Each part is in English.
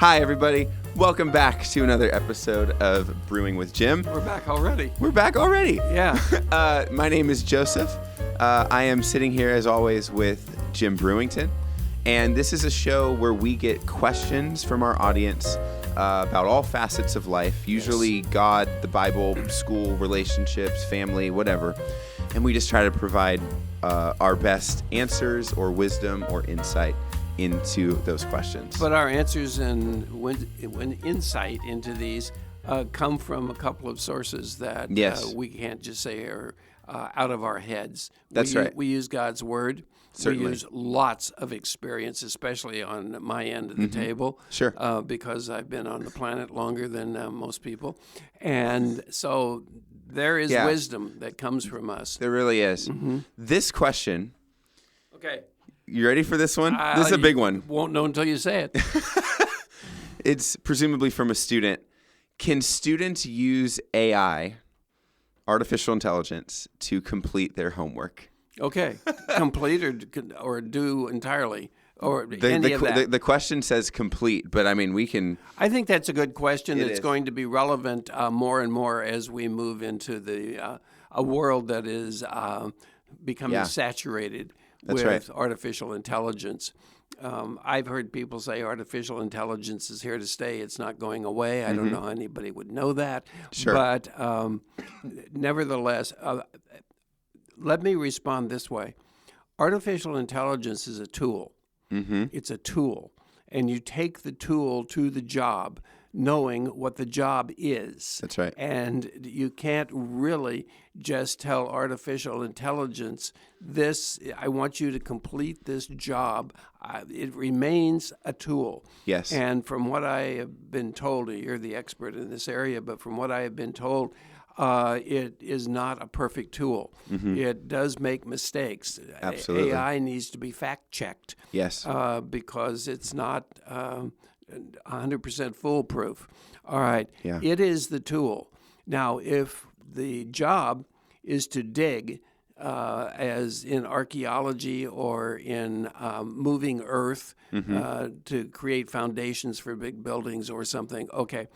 Hi, everybody. Welcome back to another episode of Brewing with Jim. We're back already. Yeah. My name is Joseph. I am sitting here, as always, with Jim Brewington. And this is a show where we get questions from our audience about all facets of life, usually God, the Bible, school, relationships, family, whatever. And we just try to provide our best answers or wisdom or insight into those questions. But our answers and insight into these come from a couple of sources that we can't just say are out of our heads. That's right. We use God's Word. Certainly. We use lots of experience, especially on my end of the table. Sure. Because I've been on the planet longer than most people. And so there is wisdom that comes from us. There really is. Mm-hmm. This question... Okay. You ready for this one? This is a big one. Won't know until you say it. It's presumably from a student. Can students use AI, artificial intelligence, to complete their homework? Okay. Complete or do entirely? Or any of that? The question says complete, but I mean, we can... I think that's a good question. It's going to be relevant more and more as we move into a world that is becoming saturated with artificial intelligence. I've heard people say artificial intelligence is here to stay. It's not going away. I don't know how anybody would know that. Sure. But nevertheless, let me respond this way. Artificial intelligence is a tool. Mm-hmm. It's a tool. And you take the tool to the job knowing what the job is. That's right. And you can't really just tell artificial intelligence, I want you to complete this job. It remains a tool. Yes. And from what I have been told, you're the expert in this area, but from what I have been told, it is not a perfect tool. Mm-hmm. It does make mistakes. Absolutely. AI needs to be fact-checked. Yes. Because it's not 100% foolproof. All right. Yeah. It is the tool. Now, if the job is to dig, as in archaeology or in moving earth to create foundations for big buildings or something, okay,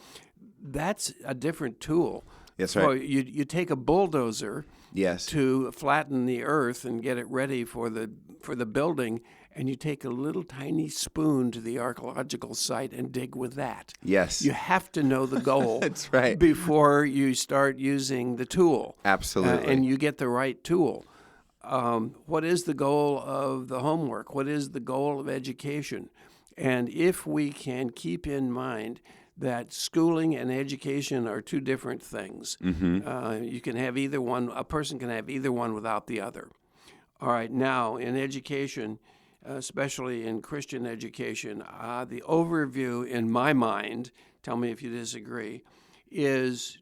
that's a different tool. That's so right. You take a bulldozer to flatten the earth and get it ready for the building, and you take a little tiny spoon to the archaeological site and dig with that. Yes. You have to know the goal That's right. before you start using the tool. Absolutely. And you get the right tool. What is the goal of the homework? What is the goal of education? And if we can keep in mind that schooling and education are two different things. Mm-hmm. You can have either one. A person can have either one without the other. All right. Now, in education, especially in Christian education, the overview in my mind, tell me if you disagree, is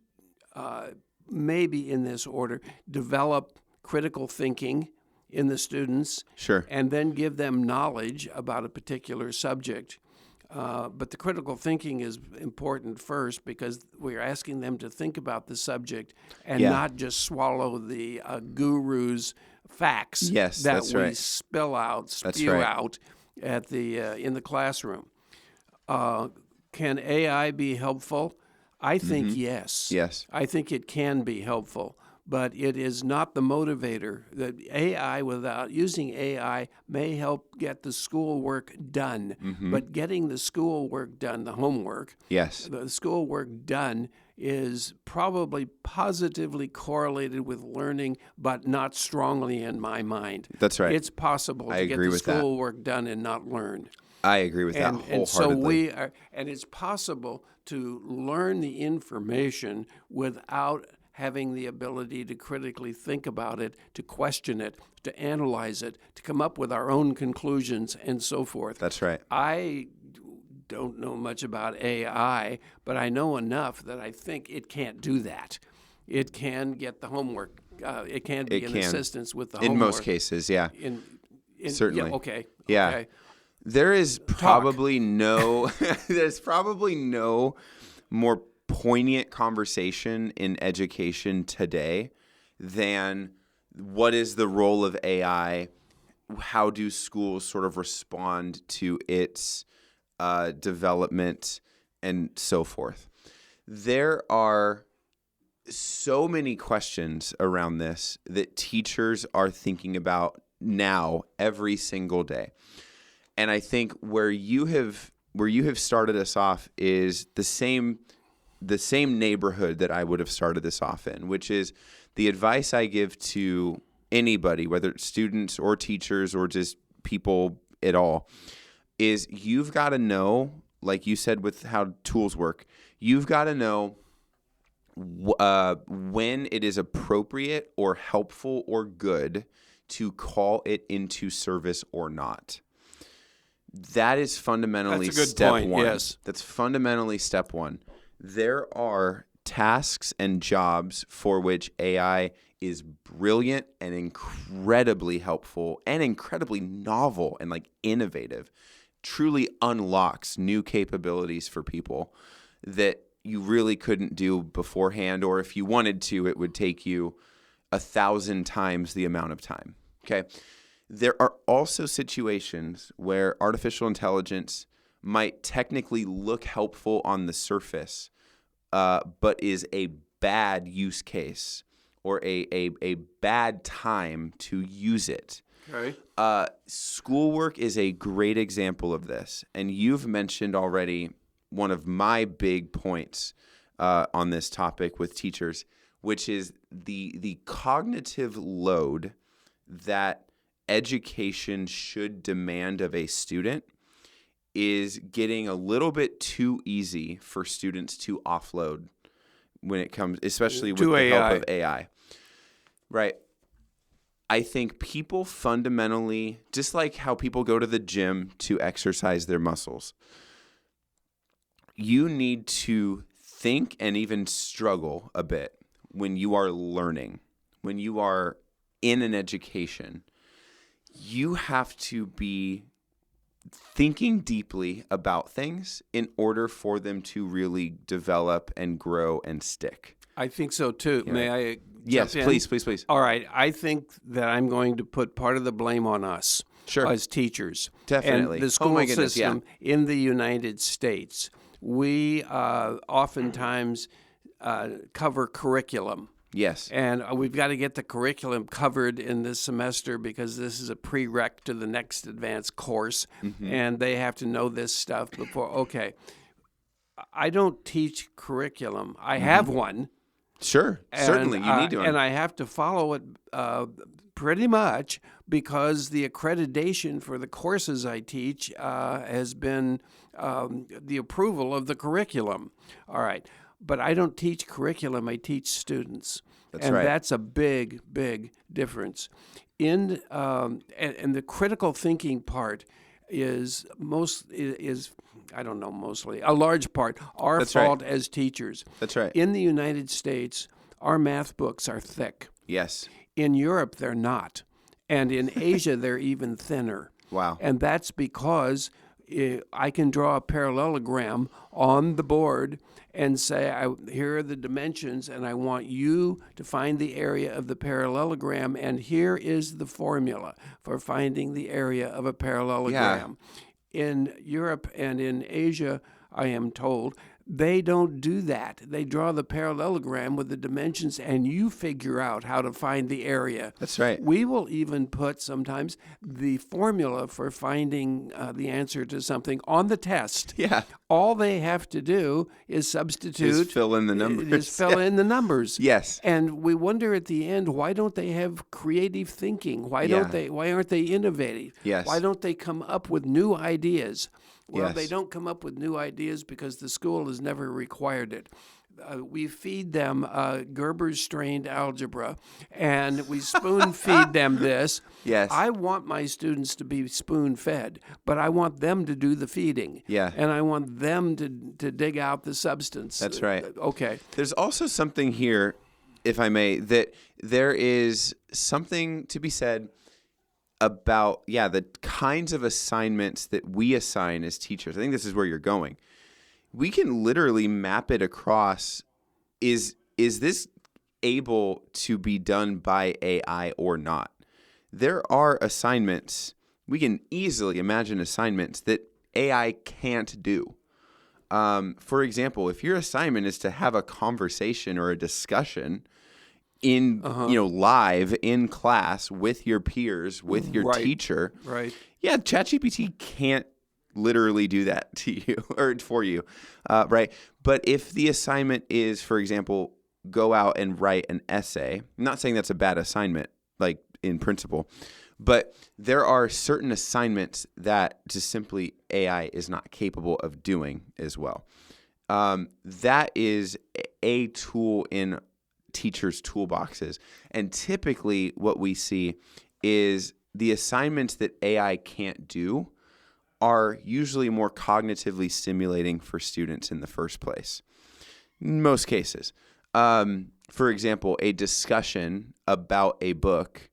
maybe in this order: develop critical thinking in the students, sure, and then give them knowledge about a particular subject. But the critical thinking is important first because we're asking them to think about the subject and not just swallow the guru's facts that we spew out at in the classroom. Can AI be helpful? I think yes. Yes. I think it can be helpful. But it is not the motivator. That AI, without using AI, may help get the schoolwork done. Mm-hmm. But getting the schoolwork done, the homework, the schoolwork done is probably positively correlated with learning, but not strongly in my mind. That's right. It's possible to get the schoolwork done and not learn. I agree with that wholeheartedly. And so it's possible to learn the information without having the ability to critically think about it, to question it, to analyze it, to come up with our own conclusions, and so forth. That's right. I don't know much about AI, but I know enough that I think it can't do that. It can get the homework. It can be an assistance with the homework. In most cases, yeah. Certainly. Yeah, okay. Yeah. Okay. There is probably there's probably no more poignant conversation in education today than what is the role of AI? How do schools sort of respond to its development, and so forth. There are so many questions around this that teachers are thinking about now every single day. And I think where you have started us off is the same neighborhood that I would have started this off in, which is the advice I give to anybody, whether it's students or teachers or just people at all, is you've got to know, like you said with how tools work, you've got to know when it is appropriate or helpful or good to call it into service or not. That is fundamentally That's a good step point, one. yes. That's fundamentally step one. There are tasks and jobs for which AI is brilliant and incredibly helpful and incredibly novel and like innovative, truly unlocks new capabilities for people that you really couldn't do beforehand, or if you wanted to, it would take you 1,000 times the amount of time. Okay. There are also situations where artificial intelligence might technically look helpful on the surface, but is a bad use case or a bad time to use it. Okay. Schoolwork is a great example of this. And you've mentioned already one of my big points on this topic with teachers, which is the cognitive load that education should demand of a student is getting a little bit too easy for students to offload when it comes, especially with the help of AI. Right. I think people fundamentally, just like how people go to the gym to exercise their muscles, you need to think and even struggle a bit when you are learning, when you are in an education. You have to be thinking deeply about things in order for them to really develop and grow and stick. I think so too. Yeah. May I? Yes, jump in? please. All right. I think that I'm going to put part of the blame on us as teachers. Definitely. And the school my goodness, system in the United States, we oftentimes cover curriculum. Yes. And we've got to get the curriculum covered in this semester because this is a prereq to the next advanced course, and they have to know this stuff before. Okay. I don't teach curriculum. I have one. Sure. Certainly. You need to. And I have to follow it pretty much because the accreditation for the courses I teach has been the approval of the curriculum. All right. But I don't teach curriculum, I teach students. That's right. That's a big, big difference. And the critical thinking part is a large part, our fault as teachers. That's right. In the United States, our math books are thick. Yes. In Europe, they're not. And in Asia, they're even thinner. Wow. And that's because I can draw a parallelogram on the board and say, here are the dimensions, and I want you to find the area of the parallelogram, and here is the formula for finding the area of a parallelogram. Yeah. In Europe and in Asia, I am told, they don't do that. They draw the parallelogram with the dimensions, and you figure out how to find the area. That's right. We will even put sometimes the formula for finding the answer to something on the test. Yeah. All they have to do is substitute. Is fill in the numbers. In the numbers. Yes. And we wonder at the end, why don't they have creative thinking? Why aren't they innovative? Yes. Why don't they come up with new ideas? Well, Yes. they don't come up with new ideas because the school has never required it. We feed them Gerber's strained algebra, and we spoon feed them this. Yes. I want my students to be spoon fed, but I want them to do the feeding. Yeah. And I want them to dig out the substance. That's right. Okay. There's also something here, if I may, that there is something to be said about, the kinds of assignments that we assign as teachers. I think this is where you're going. We can literally map it across, is this able to be done by AI or not? There are assignments, we can easily imagine assignments that AI can't do. For example, if your assignment is to have a conversation or a discussion in live in class with your peers, with your teacher, Right. yeah, ChatGPT can't literally do that to you or for you, right? But if the assignment is, for example, go out and write an essay, I'm not saying that's a bad assignment, like in principle, but there are certain assignments that just simply AI is not capable of doing as well. That is a tool in teachers' toolboxes. And typically what we see is the assignments that AI can't do are usually more cognitively stimulating for students in the first place. In most cases. For example, a discussion about a book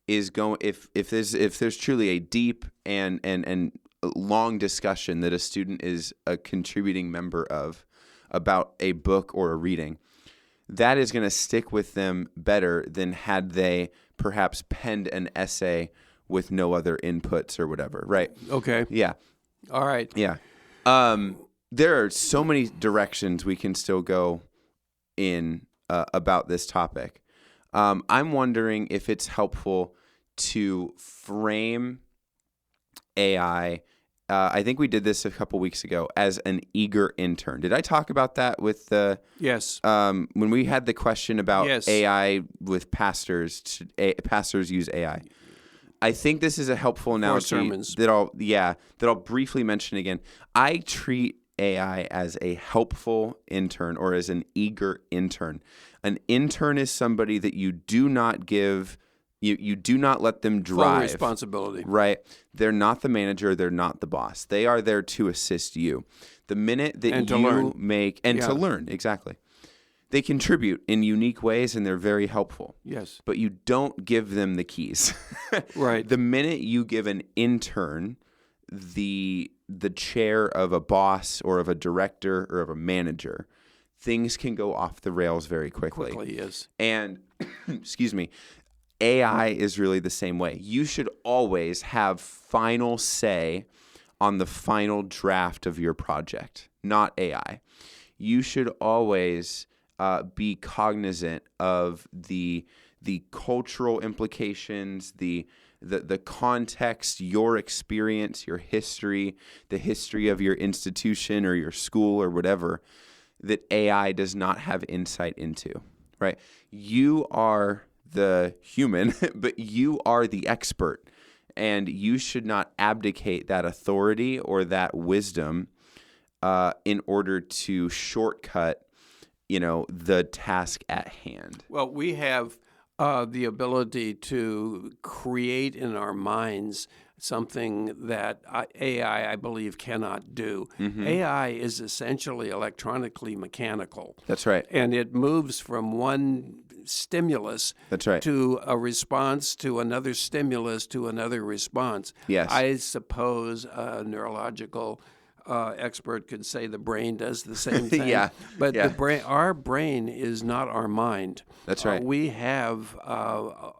is going if there's truly a deep and long discussion that a student is a contributing member of about a book or a reading, that is going to stick with them better than had they perhaps penned an essay with no other inputs or whatever, right? Okay. Yeah. All right. Yeah. There are so many directions we can still go in about this topic. I'm wondering if it's helpful to frame AI. I think we did this a couple weeks ago as an eager intern. Did I talk about that with the? Yes. When we had the question about Yes. AI with pastors, pastors use AI. I think this is a helpful analogy sermons. that I'll briefly mention again. I treat AI as a helpful intern or as an eager intern. An intern is somebody that you do not give, you do not let them drive. Full responsibility. Right. They're not the manager. They're not the boss. They are there to assist you. The minute that to you learn. make, and to learn, exactly. They contribute in unique ways and they're very helpful. Yes. But you don't give them the keys. Right. The minute you give an intern the chair of a boss or of a director or of a manager, things can go off the rails very quickly. Yes. And, excuse me, AI is really the same way. You should always have final say on the final draft of your project, not AI. You should always be cognizant of the cultural implications, the context, your experience, your history, the history of your institution or your school or whatever that AI does not have insight into, right? You are the human, but you are the expert, and you should not abdicate that authority or that wisdom in order to shortcut, the task at hand. Well, we have the ability to create in our minds something that AI, I believe, cannot do. Mm-hmm. AI is essentially electronically mechanical. That's right. And it moves from one stimulus That's right. to a response to another stimulus to another response. Yes. I suppose a neurological expert could say the brain does the same thing. Yeah. But Yeah. our brain is not our mind. That's right. We have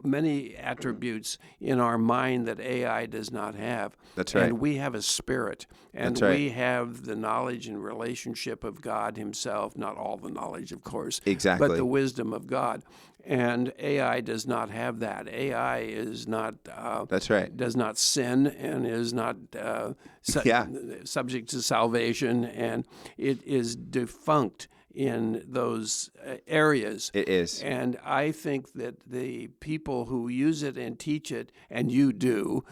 many attributes in our mind that AI does not have. That's right. And we have a spirit. And That's right. we have the knowledge and relationship of God himself, not all the knowledge, of course. Exactly. But the wisdom of God. And AI does not have that. AI is not. That's right. Does not sin and is not subject to salvation, and it is defunct in those areas. It is. And I think that the people who use it and teach it, and you do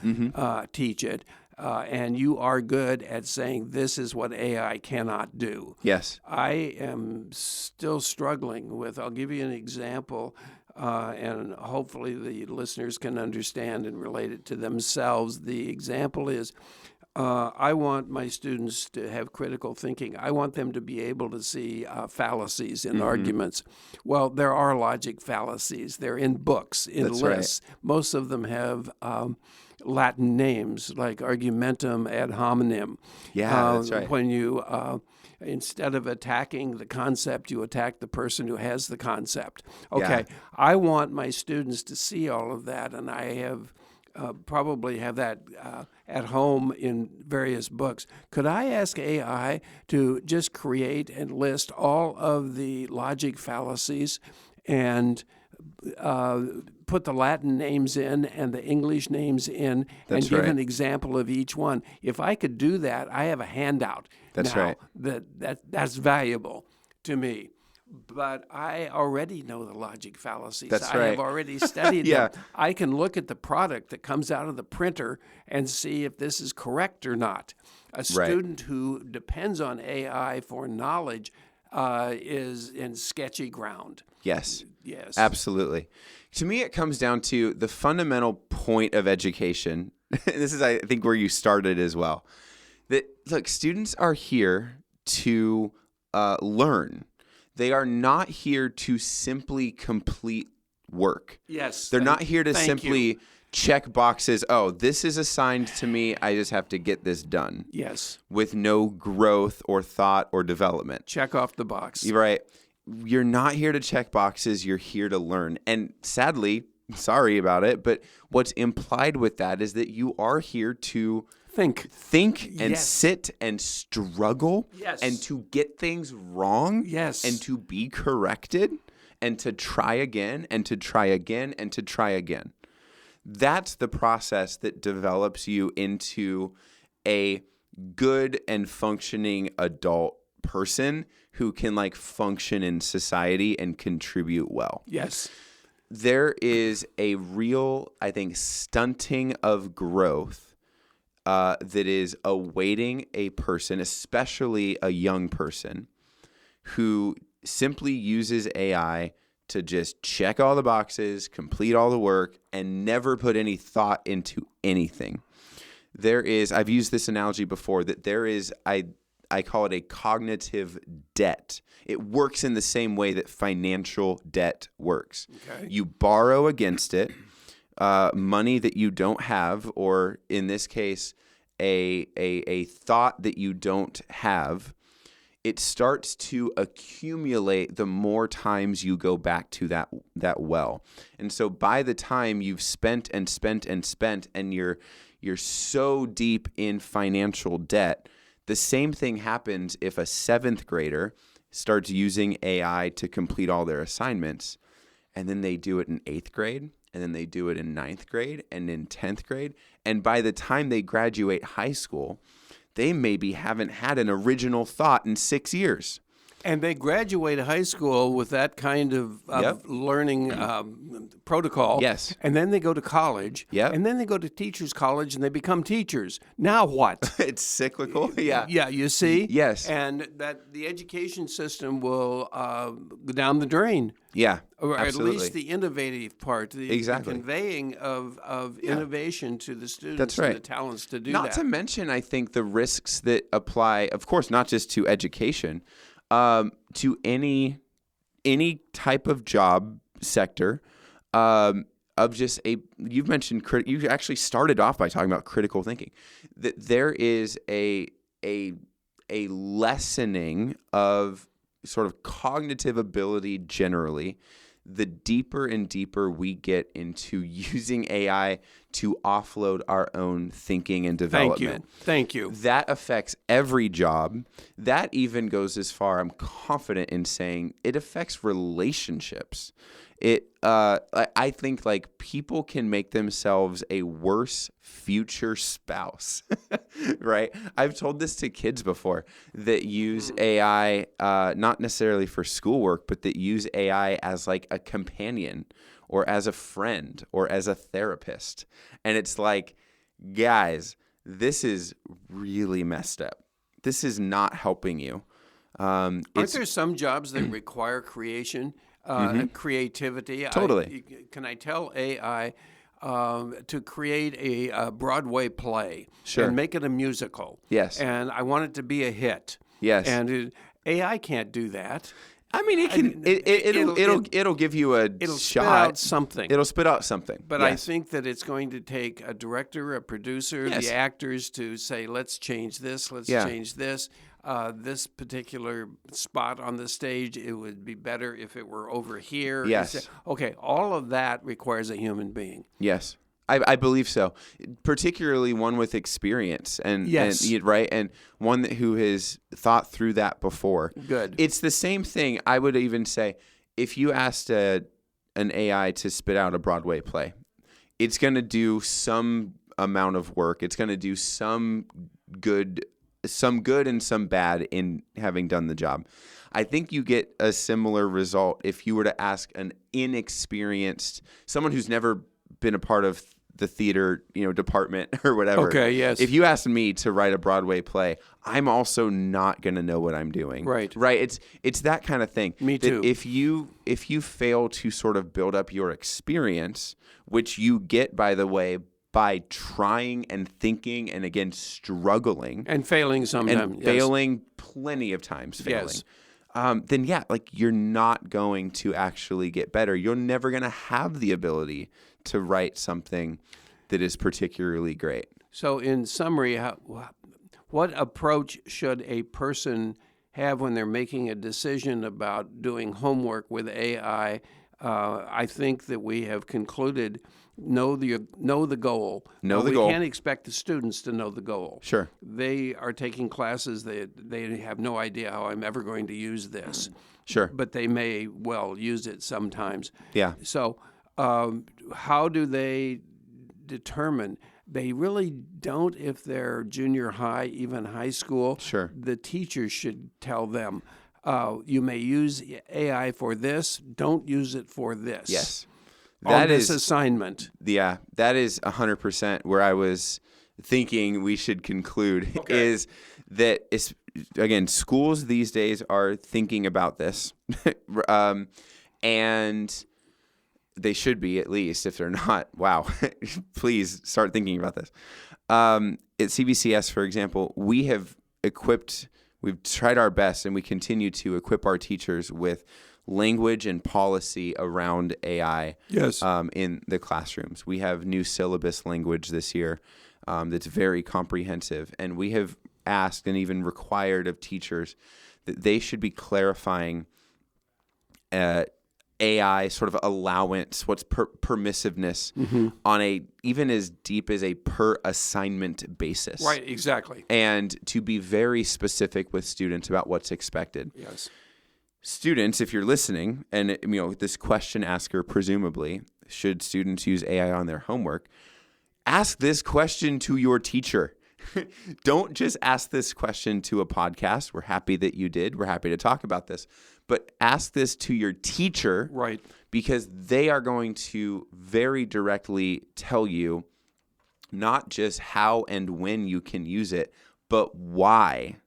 teach it, and you are good at saying this is what AI cannot do. Yes. I am still struggling with, I'll give you an example, and hopefully the listeners can understand and relate it to themselves. The example is, I want my students to have critical thinking. I want them to be able to see fallacies in arguments. Well, there are logic fallacies. They're in books, in That's lists. Right. Most of them have Latin names like argumentum ad hominem. Yeah, that's right. When you, instead of attacking the concept, you attack the person who has the concept. Okay, Yeah. I want my students to see all of that, and I have probably have that at home in various books. Could I ask AI to just create and list all of the logic fallacies and put the Latin names in and the English names in and give an example of each one? If I could do that, I have a handout now that's valuable to me. But I already know the logic fallacies. I have already studied them. I can look at the product that comes out of the printer and see if this is correct or not. A student who depends on AI for knowledge is in sketchy ground. Yes, absolutely. To me, it comes down to the fundamental point of education. This is, I think, where you started as well. That, look, students are here to learn. They are not here to simply complete work. Yes. They're not here to simply check boxes. Oh, this is assigned to me. I just have to get this done. Yes. With no growth or thought or development. Check off the box. You're right. You're not here to check boxes. You're here to learn. And sadly, sorry about it, but what's implied with that is that you are here to think and sit and struggle and to get things wrong and to be corrected and to try again and to try again and to try again. That's the process that develops you into a good and functioning adult person who can function in society and contribute well. Yes. There is a real, I think, stunting of growth that is awaiting a person, especially a young person, who simply uses AI to just check all the boxes, complete all the work, and never put any thought into anything. I've used this analogy before, that there is, I call it a cognitive debt. It works in the same way that financial debt works. Okay. You borrow against it money that you don't have, or in this case, a thought that you don't have. It starts to accumulate the more times you go back to that well. And so by the time you've spent and spent and spent, and you're so deep in financial debt, the same thing happens if a 7th grader starts using AI to complete all their assignments, and then they do it in 8th grade, and then they do it in 9th grade and in 10th grade. And by the time they graduate high school, they maybe haven't had an original thought in 6 years. And they graduate high school with that kind of learning protocol. Yes. And then they go to college. Yep. And then they go to teachers' college and they become teachers. Now what? It's cyclical. Yeah. Yeah, you see? Yes. And that the education system will go down the drain. Yeah, or absolutely. At least the innovative part, the conveying of innovation to the students and the talents to do that. Not to mention, I think, the risks that apply, of course, not just to education, to any type of job sector, of just you've mentioned, you actually started off by talking about critical thinking, that there is a lessening of sort of cognitive ability generally, the deeper and deeper we get into using AI to offload our own thinking and development. Thank you. That affects every job. That even goes as far, I'm confident in saying, it affects relationships. I think people can make themselves a worse future spouse, right? I've told this to kids before that use AI, not necessarily for schoolwork, but that use AI as a companion or as a friend or as a therapist. And it's guys, this is really messed up. This is not helping you. Aren't there some jobs that require creation? Creativity. Totally. Can I tell AI to create a Broadway play and make it a musical? Yes. And I want it to be a hit. Yes. And AI can't do that. I mean, it can. It'll give you a shot. Spit out something. It'll spit out something. But I think that it's going to take a director, a producer, the actors to say, let's change this, let's change this. This particular spot on the stage, it would be better if it were over here. Yes. Okay, all of that requires a human being. Yes, I believe so, particularly one with experience Yes. and right, and one who has thought through that before. Good. It's the same thing. I would even say if you asked an AI to spit out a Broadway play, it's going to do some amount of work. It's going to do some good and some bad in having done the job. I think you get a similar result if you were to ask an inexperienced, someone who's never been a part of the theater, department or whatever. Okay, yes. If you asked me to write a Broadway play, I'm also not going to know what I'm doing. Right. Right. It's that kind of thing. Me too. If you fail to sort of build up your experience, which you get, by the way, by trying and thinking and again struggling and failing sometimes. and failing plenty of times, Yes. then yeah, like you're not going to actually get better. You're never going to have the ability to write something that is particularly great. So, in summary, what approach should a person have when they're making a decision about doing homework with AI? I think that we have concluded know the goal. Know the we goal. We can't expect the students to know the goal. Sure. They are taking classes. They have no idea how I'm ever going to use this. Sure. But they may well use it sometimes. Yeah. So how do they determine? They really don't if they're junior high, even high school. Sure. The teachers should tell them, you may use AI for this, don't use it for this. Yes. That is assignment. Yeah, that is 100% where I was thinking we should conclude is that, again, schools these days are thinking about this, and they should be, at least. If they're not, wow, please start thinking about this. At CVCS, for example, we've tried our best, and we continue to equip our teachers with language and policy around AI. Yes. In the classrooms. We have new syllabus language this year that's very comprehensive, and we have asked and even required of teachers that they should be clarifying AI sort of allowance, what's permissiveness on a even as deep as a per assignment basis. Right, exactly. And to be very specific with students about what's expected. Yes. Students, if you're listening, and this question asker, presumably, should students use AI on their homework? Ask this question to your teacher. Don't just ask this question to a podcast. We're happy that you did. We're happy to talk about this. But ask this to your teacher, right? Because they are going to very directly tell you not just how and when you can use it, but why.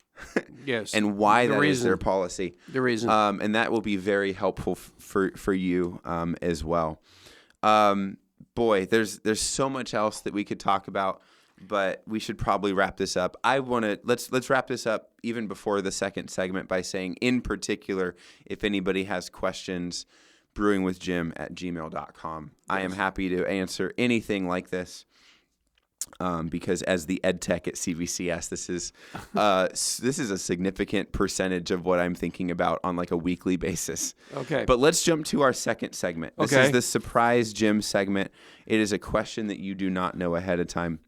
Yes. And why that is their policy. The reason. And that will be very helpful for you as well. Boy, there's so much else that we could talk about, but we should probably wrap this up. Let's wrap this up even before the second segment by saying, in particular, if anybody has questions, brewingwithjim@gmail.com. Yes. I am happy to answer anything like this. Because as the ed tech at CVCS, this is a significant percentage of what I'm thinking about on like a weekly basis. Okay. But let's jump to our second segment. This is the Surprise Jim segment. It is a question that you do not know ahead of time.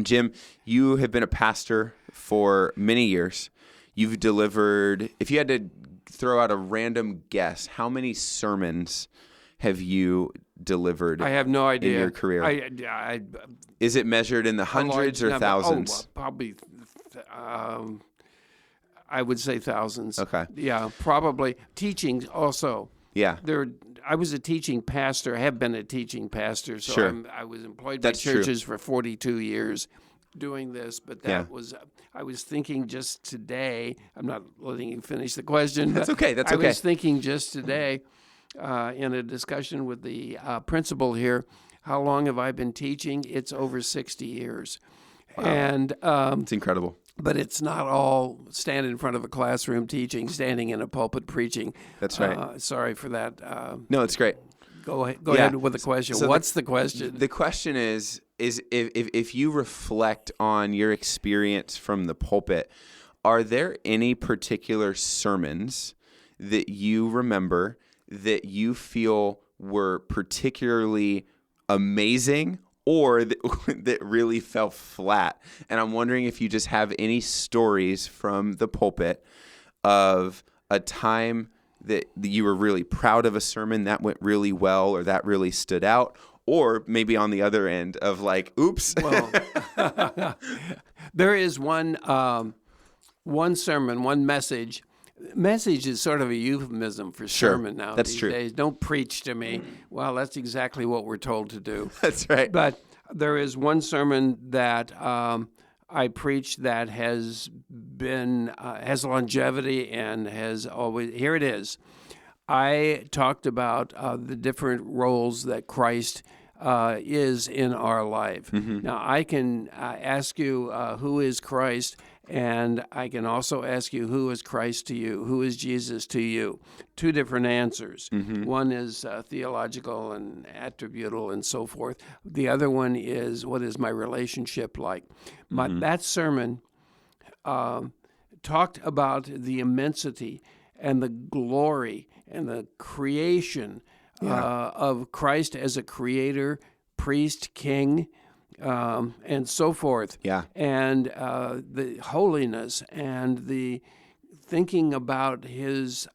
Jim, you have been a pastor for many years. You've delivered, if you had to throw out a random guess, how many sermons have you delivered? I have no idea. In your career? Is it measured in the hundreds or thousands? Probably, I would say thousands. Okay. Yeah, probably. Teaching also. Yeah. I was a teaching pastor. I have been a teaching pastor, so sure. I was employed by churches for 42 years doing this, but I was thinking just today, I'm not letting you finish the question. That's okay. I was thinking just today in a discussion with the principal here, how long have I been teaching? It's over 60 years. Wow. And it's incredible. But it's not all stand in front of a classroom teaching, standing in a pulpit preaching. That's right. Sorry for that. No, it's great. Go ahead with the question. So what's the question? The question is if you reflect on your experience from the pulpit, are there any particular sermons that you remember that you feel were particularly amazing or that really fell flat. And I'm wondering if you just have any stories from the pulpit of a time that you were really proud of a sermon that went really well or that really stood out, or maybe on the other end of like, oops. Well, there is one sermon, one message. Message is sort of a euphemism for sermon now that's these true. days. Don't preach to me. Well, that's exactly what we're told to do. That's right. But there is one sermon that I preached that has longevity and has always. Here it is. I talked about the different roles that Christ is in our life. Now, I can ask you who is Christ, and I can also ask you who is Christ to you, who is Jesus to you. Two different answers. One is theological and attributal and so forth. The other one is, what is my relationship like? But that sermon talked about the immensity and the glory and the creation of Christ as a creator, priest, king, and so forth. Yeah. And the holiness and the thinking about his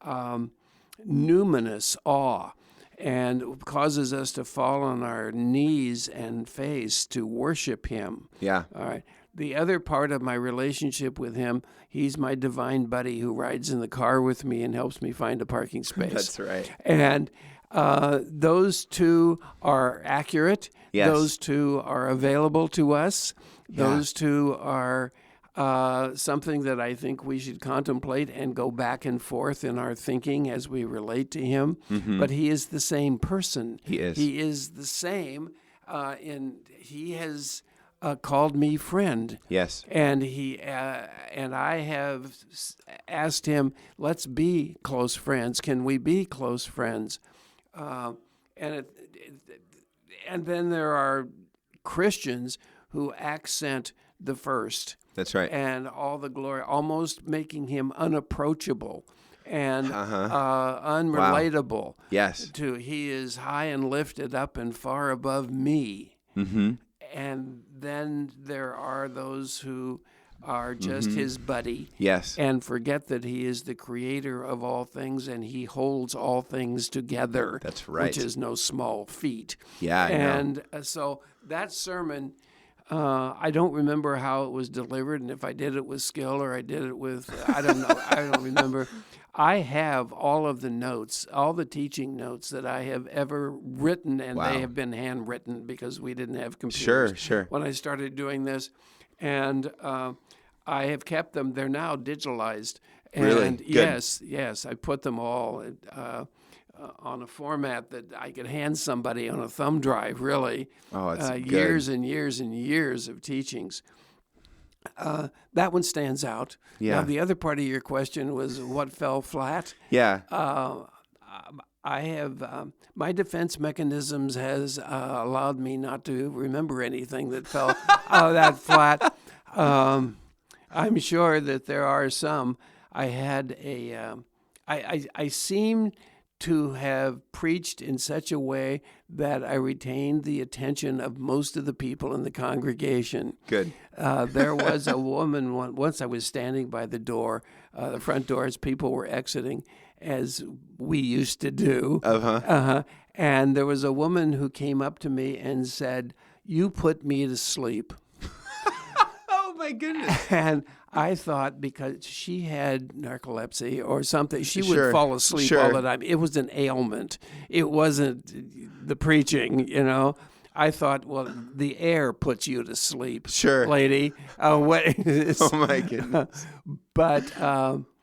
numinous awe, and causes us to fall on our knees and face to worship him. Yeah. All right. The other part of my relationship with him, he's my divine buddy who rides in the car with me and helps me find a parking space. That's right. And those two are accurate. Yes. Those two are available to us. Those two are something that I think we should contemplate and go back and forth in our thinking as we relate to him. But he is the same person. He is. He is the same, and he has called me friend. Yes. And and I have asked him, let's be close friends. Can we be close friends? And then there are Christians who accent the first. That's right. And all the glory, almost making him unapproachable and unrelatable. Wow. Yes. He is high and lifted up and far above me. And then there are those who are just his buddy. Yes. And forget that he is the creator of all things and he holds all things together. That's right. Which is no small feat. Yeah, I know. And so that sermon, I don't remember how it was delivered and if I did it with skill or I did it with, I don't know. I don't remember. I have all of the notes, all the teaching notes that I have ever written, and they have been handwritten because we didn't have computers Sure. when I started doing this. And I have kept them. They're now digitalized. And Really? Good. yes, I put them all on a format that I could hand somebody on a thumb drive, really. Oh, it's good. Years and years and years of teachings. That one stands out. Yeah. Now, the other part of your question was what fell flat. Yeah. I have my defense mechanisms has allowed me not to remember anything that fell that flat. I'm sure that there are some. I had I seem to have preached in such a way that I retained the attention of most of the people in the congregation. Good. There was a woman, once I was standing by the door, the front door, as people were exiting, as we used to do. And there was a woman who came up to me and said, "You put me to sleep." Oh, my goodness. And I thought because she had narcolepsy or something, she would Sure, fall asleep sure. all the time. It was an ailment. It wasn't the preaching, you know. I thought, well, the air puts you to sleep, Sure. lady. Oh, my goodness. But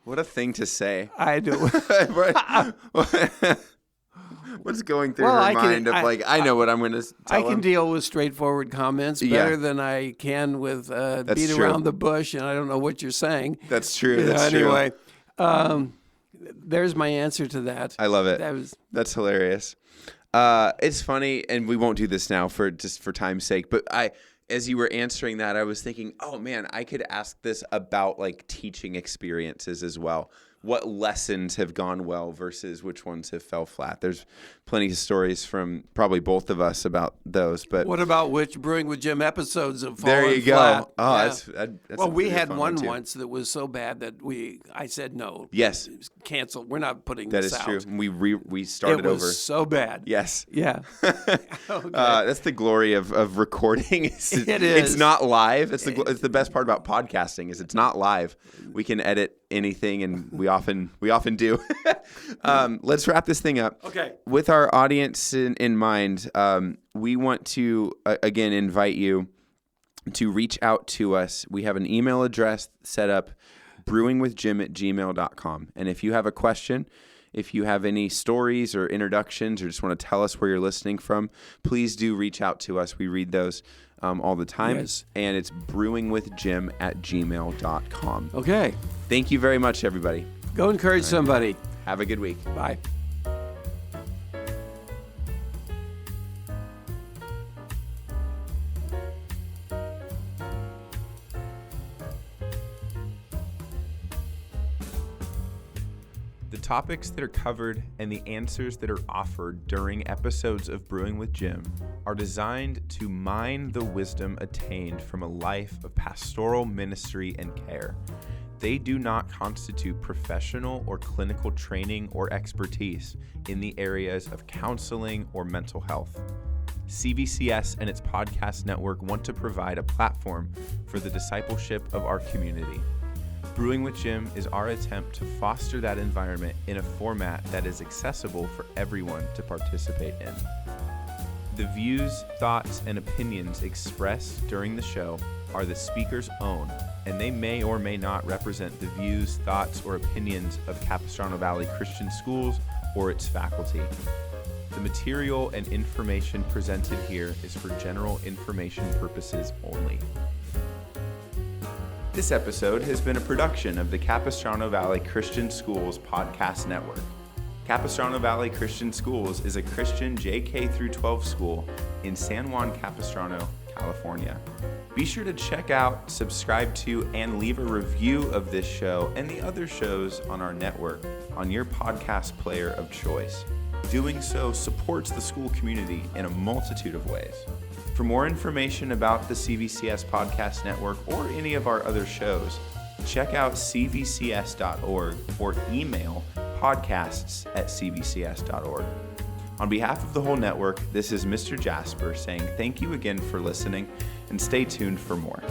What a thing to say. I do. What's going through Well, her I can- mind of I- I know what I'm going to tell I can him. deal with straightforward comments better than I can with beat true. around the bush, and I don't know what you're saying. That's true. You know, That's true. anyway, there's my answer to that. I love it. That was That's hilarious. It's funny, and we won't do this now for time's sake, but as you were answering that, I was thinking, oh man, I could ask this about like teaching experiences as well. what lessons have gone well versus which ones have fell flat. There's plenty of stories from probably both of us about those. But what about which Brewing with Jim episodes have fallen there you go. flat? Oh, Yeah. that's Well, a we pretty had fun one too. once that was so bad that I said no. Yes, Cancel. We're not putting that this is out. true. We started It was over. so bad. Yes. Yeah. Okay. That's the glory of recording. It's is. not live. It's the best part about podcasting is it's not live. We can edit anything, and we often do. Let's wrap this thing up. Okay. With our audience in mind, we want to again invite you to reach out to us. We have an email address set up, brewingwithjim@gmail.com. And if you have a question, if you have any stories or introductions or just want to tell us where you're listening from, please do reach out to us. We read those all the time. Yes. And it's brewingwithjim@gmail.com. Okay. Thank you very much, everybody. Go encourage somebody. Have a good week. Bye. The topics that are covered and the answers that are offered during episodes of Brewing with Jim are designed to mine the wisdom attained from a life of pastoral ministry and care. They do not constitute professional or clinical training or expertise in the areas of counseling or mental health. CVCS and its podcast network want to provide a platform for the discipleship of our community. Brewing with Jim is our attempt to foster that environment in a format that is accessible for everyone to participate in. The views, thoughts, and opinions expressed during the show are the speaker's own, and they may or may not represent the views, thoughts, or opinions of Capistrano Valley Christian Schools or its faculty. The material and information presented here is for general information purposes only. This episode has been a production of the Capistrano Valley Christian Schools Podcast Network. Capistrano Valley Christian Schools is a Christian JK through 12 school in San Juan Capistrano, California. Be sure to check out, subscribe to, and leave a review of this show and the other shows on our network on your podcast player of choice. Doing so supports the school community in a multitude of ways. For more information about the CVCS Podcast Network or any of our other shows, check out cvcs.org or email podcasts@cvcs.org. On behalf of the whole network, this is Mr. Jasper saying thank you again for listening and stay tuned for more.